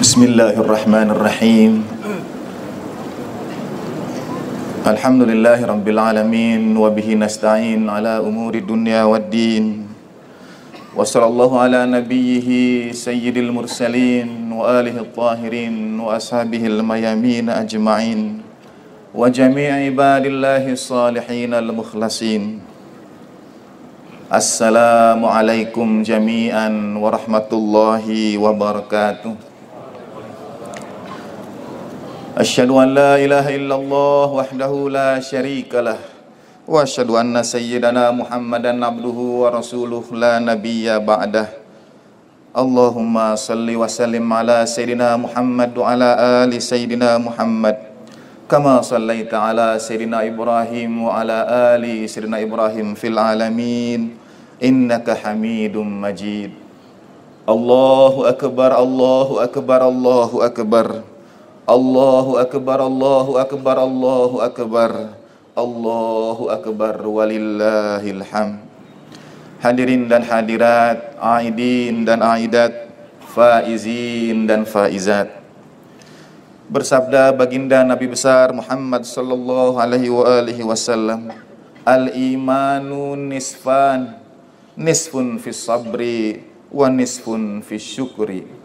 Bismillahirrahmanirrahim. Alhamdulillahi rabbil alamin wa bihi nasta'in ala umuri dunya waddin. Wa sallallahu ala nabiyhi sayyidil mursalin wa alihi at-tahirin wa ashabihi al-mayamin ajma'in wa jami'i ibadillahi salihin al-mukhlasin. Assalamualaikum jami'an warahmatullahi wabarakatuh. Asyhadu an la ilaha illallah wahdahu la syarikalah wa asyhadu anna sayyidana Muhammadan abduhu wa rasuluh la nabiyya ba'dah. Allahumma salli wa sallim ala sayyidina Muhammad wa ala ali sayyidina Muhammad kama sallaita ala sayyidina Ibrahim wa ala ali sayyidina Ibrahim fil alamin innaka Hamidum Majid. Allahu akbar, Allahu akbar, Allahu akbar. Allahu akbar, Allahu akbar, Allahu akbar, Allahu akbar, walillahil hamd. Hadirin dan hadirat, aidin dan aidat, faizin dan faizat. Bersabda baginda Nabi besar Muhammad sallallahu alaihi wasallam, al-imanu nisfan, nisfun fis sabri wa nisfun fis syukri.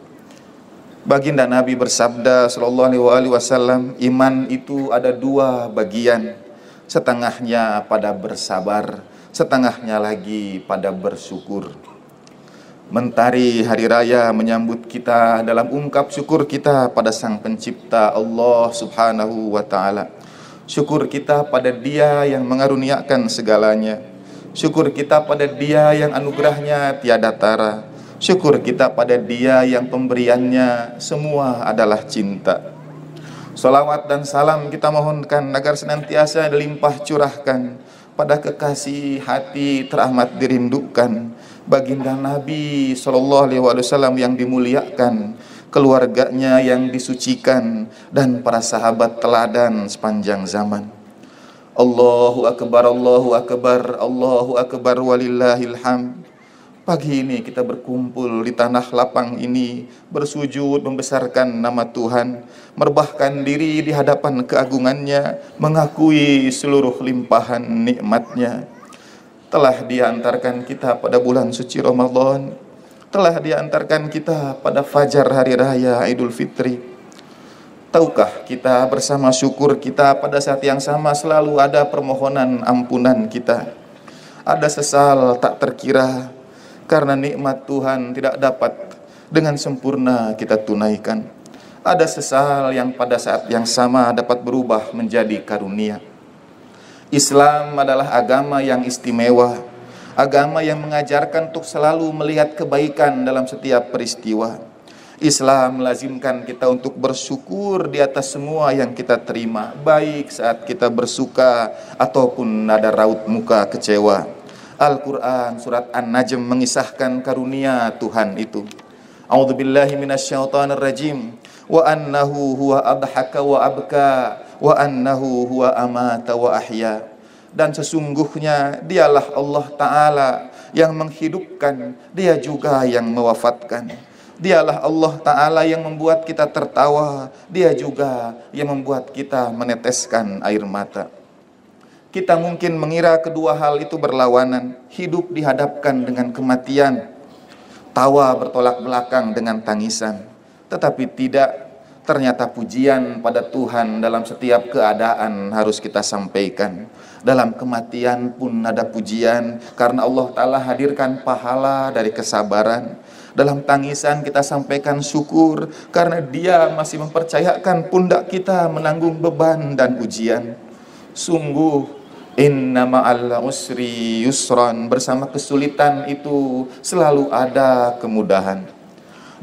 Baginda Nabi bersabda sallallahu alaihi wasallam, iman itu ada dua bagian, setengahnya pada bersabar, setengahnya lagi pada bersyukur. Mentari hari raya menyambut kita dalam ungkap syukur kita pada Sang Pencipta Allah Subhanahu wa taala. Syukur kita pada Dia yang mengaruniakan segalanya. Syukur kita pada Dia yang anugerahnya tiada tara. Syukur kita pada Dia yang pemberiannya semua adalah cinta. Salawat dan salam kita mohonkan agar senantiasa dilimpah curahkan pada kekasih hati teramat dirindukan, baginda Nabi sallallahu alaihi wasallam yang dimuliakan, keluarganya yang disucikan, dan para sahabat teladan sepanjang zaman. Allahu akbar, Allahu akbar, Allahu akbar, walillahil hamd. Pagi ini kita berkumpul di tanah lapang ini, bersujud membesarkan nama Tuhan, merebahkan diri di hadapan keagungannya, mengakui seluruh limpahan nikmatnya. Telah diantarkan kita pada bulan suci Ramadan, telah diantarkan kita pada fajar hari raya Idul Fitri. Tahukah kita bersama syukur kita pada saat yang sama selalu ada permohonan ampunan kita. Ada sesal tak terkira, karena nikmat Tuhan tidak dapat dengan sempurna kita tunaikan. Ada sesal yang pada saat yang sama dapat berubah menjadi karunia. Islam adalah agama yang istimewa, agama yang mengajarkan untuk selalu melihat kebaikan dalam setiap peristiwa. Islam melazimkan kita untuk bersyukur di atas semua yang kita terima, baik saat kita bersuka ataupun ada raut muka kecewa. Al-Quran surat An-Najm mengisahkan karunia Tuhan itu. A'udzubillahi minasyaitonir rajim. Wa annahu huwa adhaka wa abka wa annahu huwa amata wa ahya. Dan sesungguhnya dialah Allah Ta'ala yang menghidupkan, Dia juga yang mewafatkan. Dialah Allah Ta'ala yang membuat kita tertawa, Dia juga yang membuat kita meneteskan air mata. Kita mungkin mengira kedua hal itu berlawanan. Hidup dihadapkan dengan kematian, tawa bertolak belakang dengan tangisan. Tetapi tidak, ternyata pujian pada Tuhan dalam setiap keadaan harus kita sampaikan. Dalam kematian pun ada pujian, karena Allah Ta'ala hadirkan pahala dari kesabaran. Dalam tangisan kita sampaikan syukur, karena Dia masih mempercayakan pundak kita menanggung beban dan ujian. Sungguh, inna ma'al usri yusran, bersama kesulitan itu selalu ada kemudahan.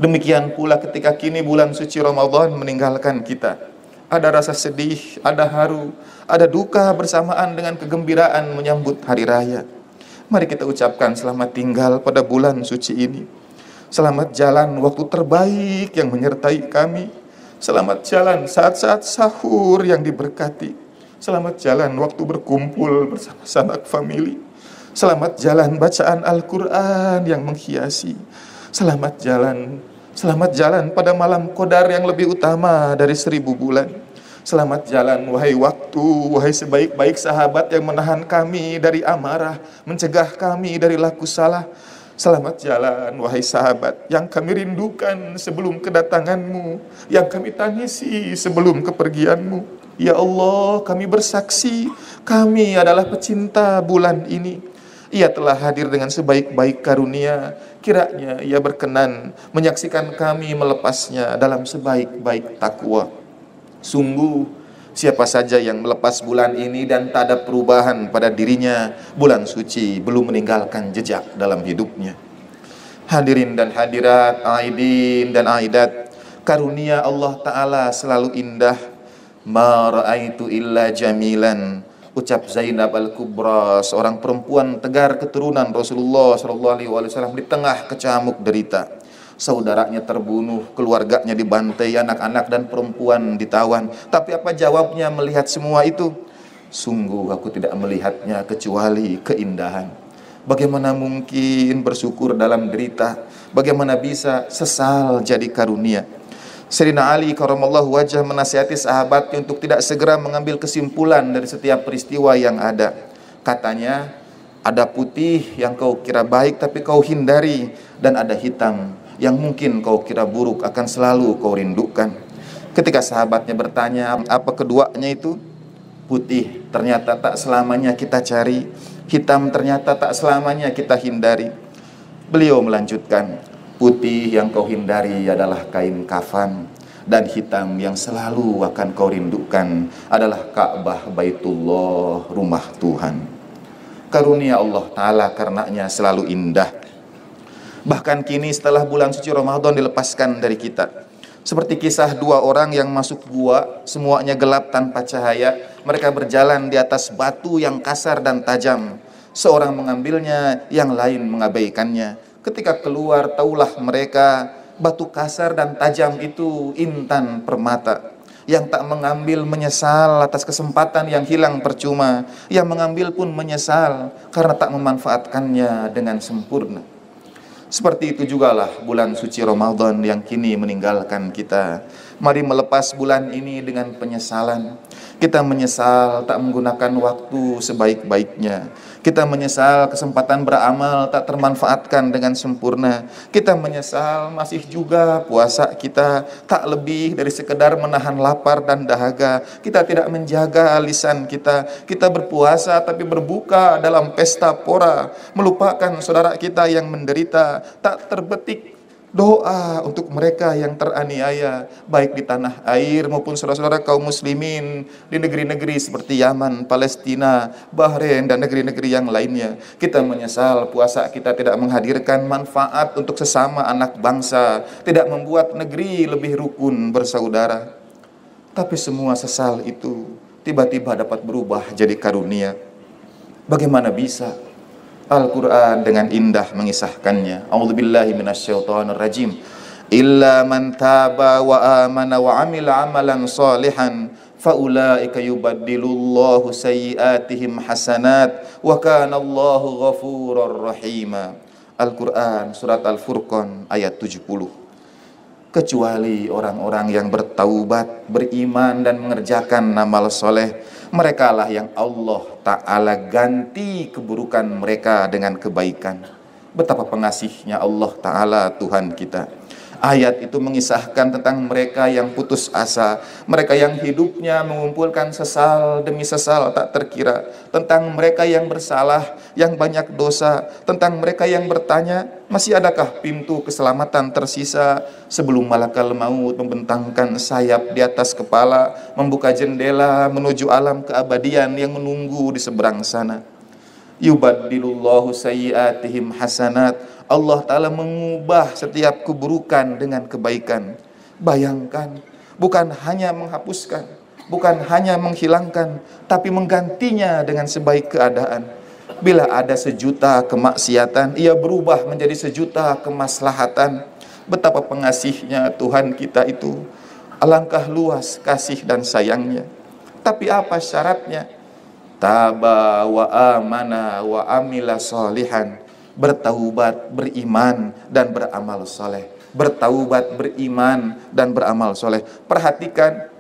Demikian pula ketika kini bulan suci Ramadan meninggalkan kita. Ada rasa sedih, ada haru, ada duka bersamaan dengan kegembiraan menyambut hari raya. Mari kita ucapkan selamat tinggal pada bulan suci ini. Selamat jalan waktu terbaik yang menyertai kami. Selamat jalan saat-saat sahur yang diberkati. Selamat jalan waktu berkumpul bersama sanak famili. Selamat jalan bacaan Al-Quran yang menghiasi. Selamat jalan Selamat jalan pada malam Qadar yang lebih utama dari 1000 bulan. Selamat jalan wahai waktu, wahai sebaik-baik sahabat yang menahan kami dari amarah, mencegah kami dari laku salah. Selamat jalan wahai sahabat yang kami rindukan sebelum kedatanganmu, yang kami tangisi sebelum kepergianmu. Ya Allah, kami bersaksi, kami adalah pecinta bulan ini. Ia telah hadir dengan sebaik-baik karunia. Kiranya ia berkenan menyaksikan kami melepasnya dalam sebaik-baik takwa. Sungguh, siapa saja yang melepas bulan ini dan tak ada perubahan pada dirinya, bulan suci belum meninggalkan jejak dalam hidupnya. Hadirin dan hadirat, aidin dan aidat, karunia Allah Ta'ala selalu indah. Ma ra'aitu illa jamilan, ucap Zainab Al-Kubra, seorang perempuan tegar keturunan Rasulullah SAW di tengah kecamuk derita. Saudaranya terbunuh, keluarganya dibantai, anak-anak dan perempuan ditawan. Tapi apa jawabnya melihat semua itu? Sungguh aku tidak melihatnya kecuali keindahan. Bagaimana mungkin bersyukur dalam derita? Bagaimana bisa sesal jadi karunia? Sayyidina Ali karramallahu wajah menasihati sahabatnya untuk tidak segera mengambil kesimpulan dari setiap peristiwa yang ada. Katanya, ada putih yang kau kira baik tapi kau hindari, dan ada hitam yang mungkin kau kira buruk akan selalu kau rindukan. Ketika sahabatnya bertanya, apa keduanya itu? Putih ternyata tak selamanya kita cari, hitam ternyata tak selamanya kita hindari. Beliau melanjutkan, putih yang kau hindari adalah kain kafan, dan hitam yang selalu akan kau rindukan adalah Ka'bah Baitullah, rumah Tuhan. Karunia Allah Ta'ala karenanya selalu indah. Bahkan kini setelah bulan suci Ramadan dilepaskan dari kita, seperti kisah dua orang yang masuk gua, semuanya gelap tanpa cahaya. Mereka berjalan di atas batu yang kasar dan tajam. Seorang mengambilnya, yang lain mengabaikannya. Ketika keluar, taulah mereka, batu kasar dan tajam itu intan permata. Yang tak mengambil menyesal atas kesempatan yang hilang percuma. Yang mengambil pun menyesal karena tak memanfaatkannya dengan sempurna. Seperti itu jugalah bulan suci Ramadan yang kini meninggalkan kita. Mari melepas bulan ini dengan penyesalan. Kita menyesal tak menggunakan waktu sebaik-baiknya. Kita menyesal kesempatan beramal tak termanfaatkan dengan sempurna. Kita menyesal masih juga puasa kita tak lebih dari sekedar menahan lapar dan dahaga. Kita tidak menjaga lisan kita. Kita berpuasa tapi berbuka dalam pesta pora, melupakan saudara kita yang menderita. Tak terbetik doa untuk mereka yang teraniaya, baik di tanah air maupun saudara-saudara kaum muslimin di negeri-negeri seperti Yaman, Palestina, Bahrain, dan negeri-negeri yang lainnya. Kita menyesal puasa kita tidak menghadirkan manfaat untuk sesama anak bangsa, tidak membuat negeri lebih rukun bersaudara. Tapi semua sesal itu tiba-tiba dapat berubah jadi karunia. Bagaimana bisa? Al-Quran dengan indah mengisahkannya. A'udzubillahi minasyaitonirrajim. Illa man taba wa amana wa amila amalan salihan faulaika yubaddilullahu sayyiatihim hasanat wa kana Allahu ghafurur rahima. Al-Quran surat Al-Furqan ayat 70. Kecuali orang-orang yang bertaubat, beriman dan mengerjakan amal soleh, merekalah yang Allah Ta'ala ganti keburukan mereka dengan kebaikan. Betapa pengasihnya Allah Ta'ala Tuhan kita. Ayat itu mengisahkan tentang mereka yang putus asa, mereka yang hidupnya mengumpulkan sesal demi sesal tak terkira, tentang mereka yang bersalah, yang banyak dosa, tentang mereka yang bertanya, masih adakah pintu keselamatan tersisa sebelum malakal maut membentangkan sayap di atas kepala, membuka jendela menuju alam keabadian yang menunggu di seberang sana. Yubaddilullahu sayyiatihim hasanat. Allah Ta'ala mengubah setiap keburukan dengan kebaikan. Bayangkan, bukan hanya menghapuskan, bukan hanya menghilangkan, tapi menggantinya dengan sebaik keadaan. Bila ada 1.000.000 kemaksiatan, ia berubah menjadi 1.000.000 kemaslahatan. Betapa pengasihnya Tuhan kita itu. Alangkah luas kasih dan sayangnya. Tapi apa syaratnya? Taba wa amana wa amila solihan. Bertaubat, beriman, dan beramal soleh. bertaubat, beriman, dan beramal soleh. Perhatikan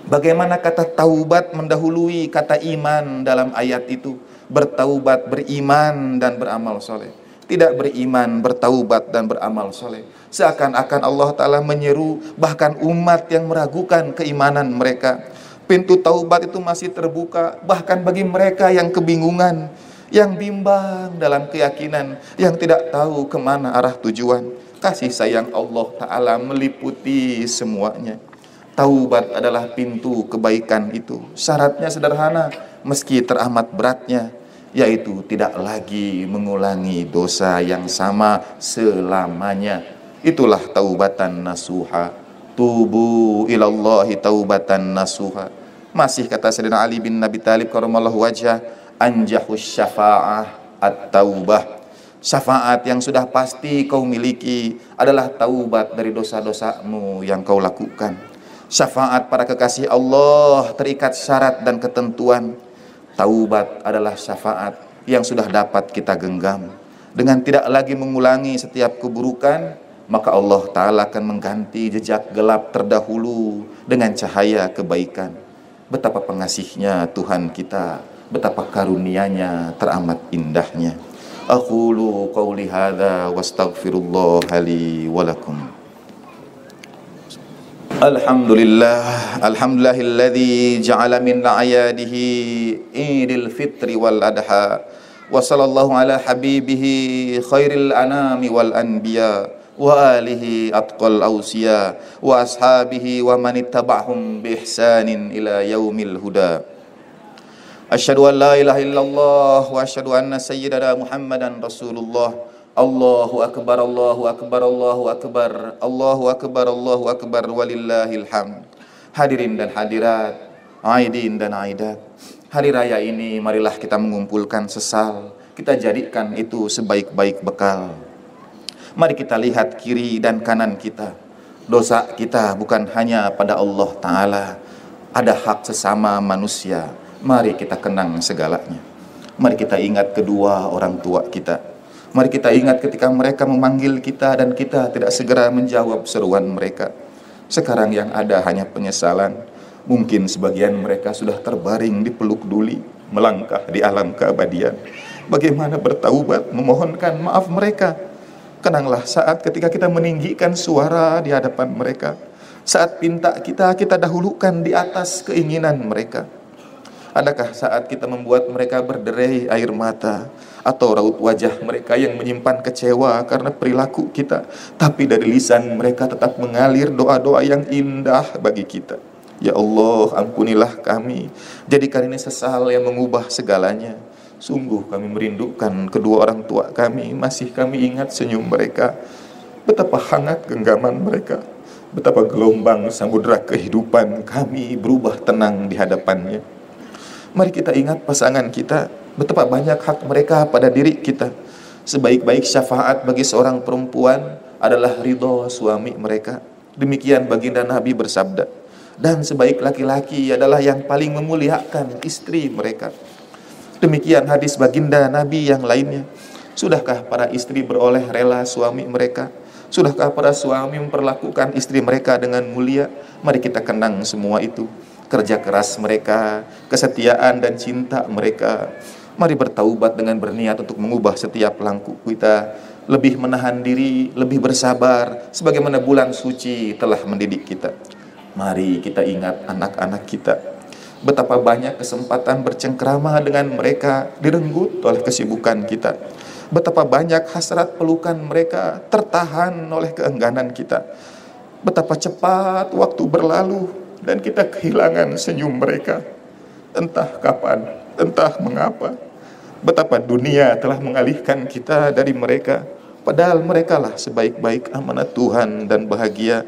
bagaimana kata taubat mendahului kata iman dalam ayat itu. Bertaubat, beriman, dan beramal soleh. Tidak beriman, bertaubat, dan beramal soleh. Seakan-akan Allah Ta'ala menyeru bahkan umat yang meragukan keimanan mereka. Pintu taubat itu masih terbuka bahkan bagi mereka yang kebingungan, yang bimbang dalam keyakinan, yang tidak tahu kemana arah tujuan. Kasih sayang Allah Ta'ala meliputi semuanya. Taubat adalah pintu kebaikan itu. Syaratnya sederhana meski teramat beratnya, yaitu tidak lagi mengulangi dosa yang sama selamanya. Itulah taubatan nasuha. Tubu ilallahi taubatan nasuha. Masih kata Sayyidina Ali bin Abi Thalib karramallahu wajhah, anjahus syafa'ah at-taubah. Syafaat yang sudah pasti kau miliki adalah taubat dari dosa-dosamu yang kau lakukan. Syafaat para kekasih Allah terikat syarat dan ketentuan. Taubat adalah syafaat yang sudah dapat kita genggam. Dengan tidak lagi mengulangi setiap keburukan, maka Allah Ta'ala akan mengganti jejak gelap terdahulu dengan cahaya kebaikan. Betapa pengasihnya Tuhan kita, betapa karunia-Nya teramat indahnya. Aqulu qawli hadza wastaghfirullah li wa lakum. Alhamdulillahilladzi ja'ala min a'yadihi Idul Fitri wal Adha. Wa sallallahu ala habibihi khairil anami wal anbiya wa alihi atqal awsiya wa ashabihi wa man ittaba'hum bi ihsanin ila yaumil huda. Asyhadu an la ilaha illallah wa asyhadu anna sayyidana Muhammadan Rasulullah. Allahu akbar, Allahu akbar, Allahu akbar, Allahu akbar, Allahu akbar, walillahil hamd. Hadirin dan hadirat, aidin dan aidat, hari raya ini marilah kita mengumpulkan sesal, kita jadikan itu sebaik-baik bekal. Mari kita lihat kiri dan kanan kita. Dosa kita bukan hanya pada Allah Ta'ala, ada hak sesama manusia. Mari kita kenang segalanya. Mari kita ingat kedua orang tua kita. Mari kita ingat ketika mereka memanggil kita dan kita tidak segera menjawab seruan mereka. Sekarang yang ada hanya penyesalan. Mungkin sebagian mereka sudah terbaring di peluk duli, melangkah di alam keabadian. Bagaimana bertaubat, memohonkan maaf mereka? Kenanglah saat ketika kita meninggikan suara di hadapan mereka. Saat pinta kita dahulukan di atas keinginan mereka. Adakah saat kita membuat mereka berderai air mata, atau raut wajah mereka yang menyimpan kecewa karena perilaku kita, tapi dari lisan mereka tetap mengalir doa-doa yang indah bagi kita? Ya Allah, ampunilah kami, jadikan ini sesal yang mengubah segalanya. Sungguh kami merindukan kedua orang tua kami, masih kami ingat senyum mereka, betapa hangat genggaman mereka, betapa gelombang samudera kehidupan kami berubah tenang di hadapannya. Mari kita ingat pasangan kita, betapa banyak hak mereka pada diri kita. Sebaik-baik syafaat bagi seorang perempuan adalah ridho suami mereka. Demikian baginda Nabi bersabda. Dan sebaik laki-laki adalah yang paling memuliakan istri mereka. Demikian hadis baginda Nabi yang lainnya. Sudahkah para istri beroleh rela suami mereka? Sudahkah para suami memperlakukan istri mereka dengan mulia? Mari kita kenang semua itu. Kerja keras mereka, kesetiaan dan cinta mereka. Mari bertaubat dengan berniat untuk mengubah setiap langkah kita, lebih menahan diri, lebih bersabar, sebagaimana bulan suci telah mendidik kita. Mari kita ingat anak-anak kita. Betapa banyak kesempatan bercengkrama dengan mereka direnggut oleh kesibukan kita. Betapa banyak hasrat pelukan mereka tertahan oleh keengganan kita. Betapa cepat waktu berlalu dan kita kehilangan senyum mereka. Entah kapan, entah mengapa. Betapa dunia telah mengalihkan kita dari mereka, padahal merekalah sebaik-baik amanat Tuhan dan bahagia.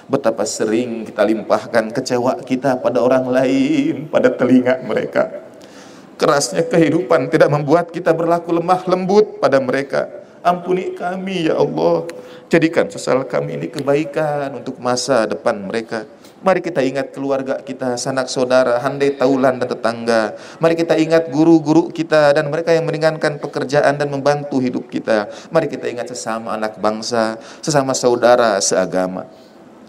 Betapa sering kita limpahkan kecewa kita pada orang lain, pada telinga mereka. Kerasnya kehidupan tidak membuat kita berlaku lemah lembut pada mereka. Ampuni kami ya Allah. Jadikan sesal kami ini kebaikan untuk masa depan mereka. Mari kita ingat keluarga kita, sanak saudara, handai taulan dan tetangga. Mari kita ingat guru-guru kita dan mereka yang meringankan pekerjaan dan membantu hidup kita. Mari kita ingat sesama anak bangsa, sesama saudara seagama.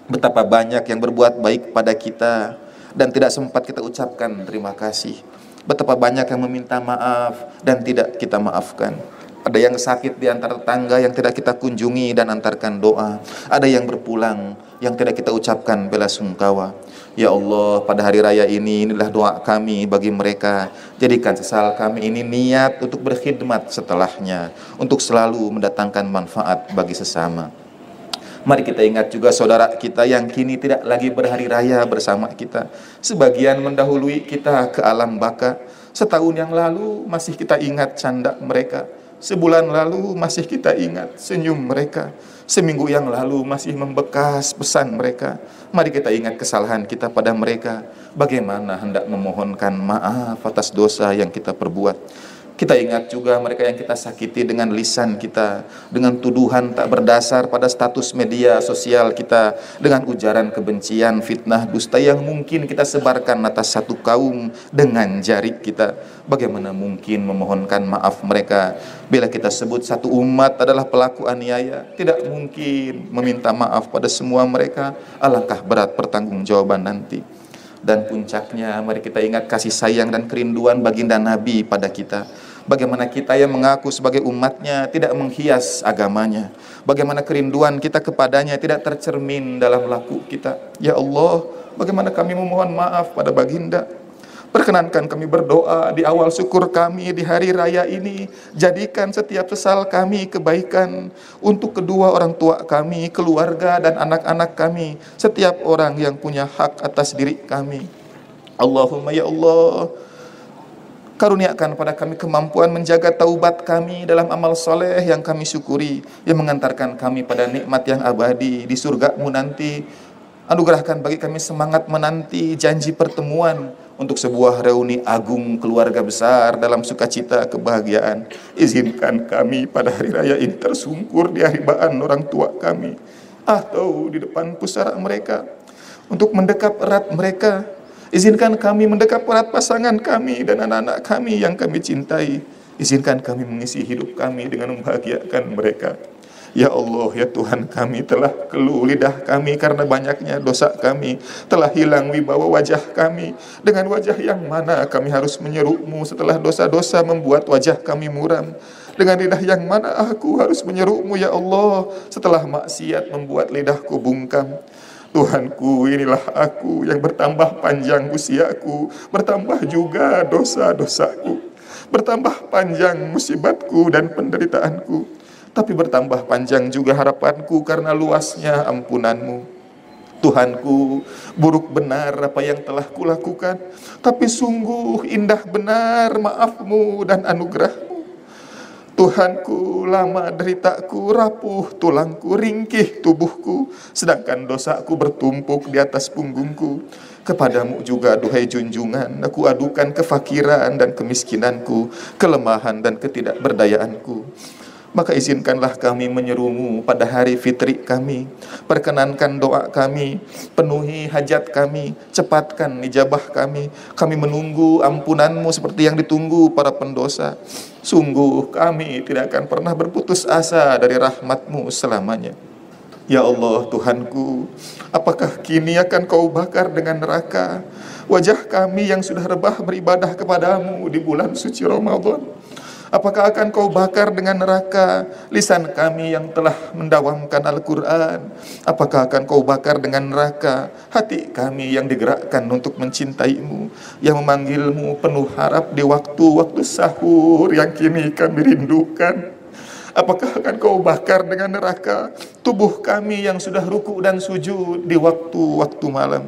Betapa banyak yang berbuat baik pada kita dan tidak sempat kita ucapkan terima kasih. Betapa banyak yang meminta maaf dan tidak kita maafkan. Ada yang sakit di antara tetangga yang tidak kita kunjungi dan antarkan doa. Ada yang berpulang yang tidak kita ucapkan bela sungkawa. Ya Allah, pada hari raya ini, inilah doa kami bagi mereka. Jadikan sesal kami ini niat untuk berkhidmat setelahnya, untuk selalu mendatangkan manfaat bagi sesama. Mari kita ingat juga saudara kita yang kini tidak lagi berhari raya bersama kita. Sebagian mendahului kita ke alam baka. Setahun yang lalu masih kita ingat canda mereka. Sebulan lalu masih kita ingat senyum mereka. Seminggu yang lalu masih membekas pesan mereka. Mari kita ingat kesalahan kita pada mereka. Bagaimana hendak memohonkan maaf atas dosa yang kita perbuat. Kita ingat juga mereka yang kita sakiti dengan lisan kita, dengan tuduhan tak berdasar pada status media sosial kita, dengan ujaran kebencian, fitnah, dusta yang mungkin kita sebarkan atas satu kaum dengan jari kita. Bagaimana mungkin memohonkan maaf mereka bila kita sebut satu umat adalah pelaku aniaya? Tidak mungkin meminta maaf pada semua mereka. Alangkah berat pertanggungjawaban nanti. Dan puncaknya, mari kita ingat kasih sayang dan kerinduan baginda Nabi pada kita. Bagaimana kita yang mengaku sebagai umatnya tidak menghias agamanya. Bagaimana kerinduan kita kepadanya tidak tercermin dalam laku kita. Ya Allah, bagaimana kami memohon maaf pada baginda. Perkenankan kami berdoa di awal syukur kami di hari raya ini. Jadikan setiap sesal kami kebaikan untuk kedua orang tua kami, keluarga dan anak-anak kami. Setiap orang yang punya hak atas diri kami. Allahumma ya Allah, karuniakan pada kami kemampuan menjaga taubat kami dalam amal soleh yang kami syukuri, yang mengantarkan kami pada nikmat yang abadi di surga-Mu nanti. Anugerahkan bagi kami semangat menanti janji pertemuan untuk sebuah reuni agung keluarga besar dalam sukacita kebahagiaan. Izinkan kami pada hari raya ini tersungkur di haribaan orang tua kami atau di depan pusara mereka untuk mendekap erat mereka. Izinkan kami mendekap erat pasangan kami dan anak-anak kami yang kami cintai. Izinkan kami mengisi hidup kami dengan membahagiakan mereka. Ya Allah, ya Tuhan kami, telah keluh lidah kami karena banyaknya dosa kami. Telah hilang wibawa wajah kami. Dengan wajah yang mana kami harus menyeru-Mu setelah dosa-dosa membuat wajah kami muram. Dengan lidah yang mana aku harus menyeru-Mu ya Allah setelah maksiat membuat lidahku bungkam. Tuhanku, inilah aku yang bertambah panjang usiaku, bertambah juga dosa-dosaku, bertambah panjang musibatku dan penderitaanku. Tapi bertambah panjang juga harapanku karena luasnya ampunan-Mu. Tuhanku, buruk benar apa yang telah kulakukan, tapi sungguh indah benar maaf-Mu dan anugerah-Mu. Tuhanku, lama deritaku, rapuh tulangku, ringkih tubuhku, sedangkan dosaku bertumpuk di atas punggungku. Kepadamu juga, duhai junjungan, aku adukan kefakiran dan kemiskinanku, kelemahan dan ketidakberdayaanku. Maka izinkanlah kami menyeru-Mu pada hari fitri kami. Perkenankan doa kami, penuhi hajat kami, cepatkan ijabah kami. Kami menunggu ampunan-Mu seperti yang ditunggu para pendosa. Sungguh kami tidak akan pernah berputus asa dari rahmat-Mu selamanya. Ya Allah Tuhanku, apakah kini akan Kau bakar dengan neraka wajah kami yang sudah rebah beribadah kepadamu di bulan suci Ramadan? Apakah akan Kau bakar dengan neraka lisan kami yang telah mendawamkan Al-Quran? Apakah akan Kau bakar dengan neraka hati kami yang digerakkan untuk mencintai-Mu, yang memanggil-Mu penuh harap di waktu-waktu sahur yang kini kami rindukan? Apakah akan Kau bakar dengan neraka tubuh kami yang sudah ruku dan sujud di waktu-waktu malam?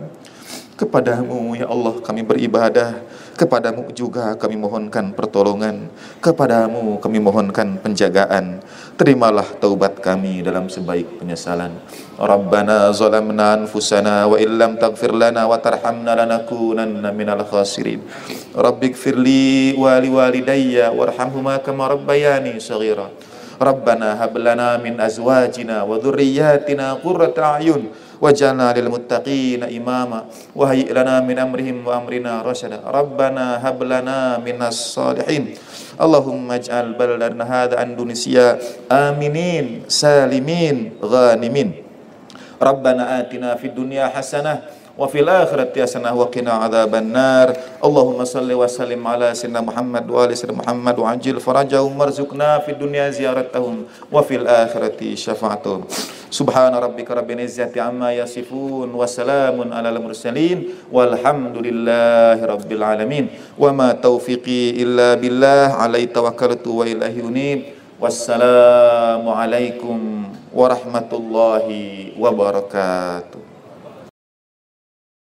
Kepadamu ya Allah kami beribadah, kepadamu juga kami mohonkan pertolongan, kepadamu kami mohonkan penjagaan. Terimalah taubat kami dalam sebaik penyesalan. Rabbana zalamna anfusana wa illam taghfir lana wa tarhamna lanakunanna minal khasirin. Rabbighfirli wa liwalidayya warhamhuma kama rabbayani shaghira. Rabbana hab lana min azwajina wa dhurriyyatina qurrata a'yun waj'alna lil muttaqina imama wa hayyi' lana min amrihim wa amrina rasyada. Rabbana hab lana minas salihin. Allahumma ij'al baladana hadha Indonesia aminin salimin ghanimin. Rabbana atina fid dunya hasanah wa fil akhirati hasanah wa qina adzabannar. Allahumma shalli wa sallim ala sayyidina Muhammad wa ali sayyidina Muhammad wa ajil farajahum warzuqna fid dunya ziyaratahum wa fil akhirati syafa'atuhum. Subhana rabbika rabbil izzati amma yasifun wa salamun alal mursalin walhamdulillahi rabbil alamin. Wa ma taufiqi illa billah, alaihi tawakkaltu wa ilaihi unib. Wassalamu alaikum warahmatullahi wabarakatuh.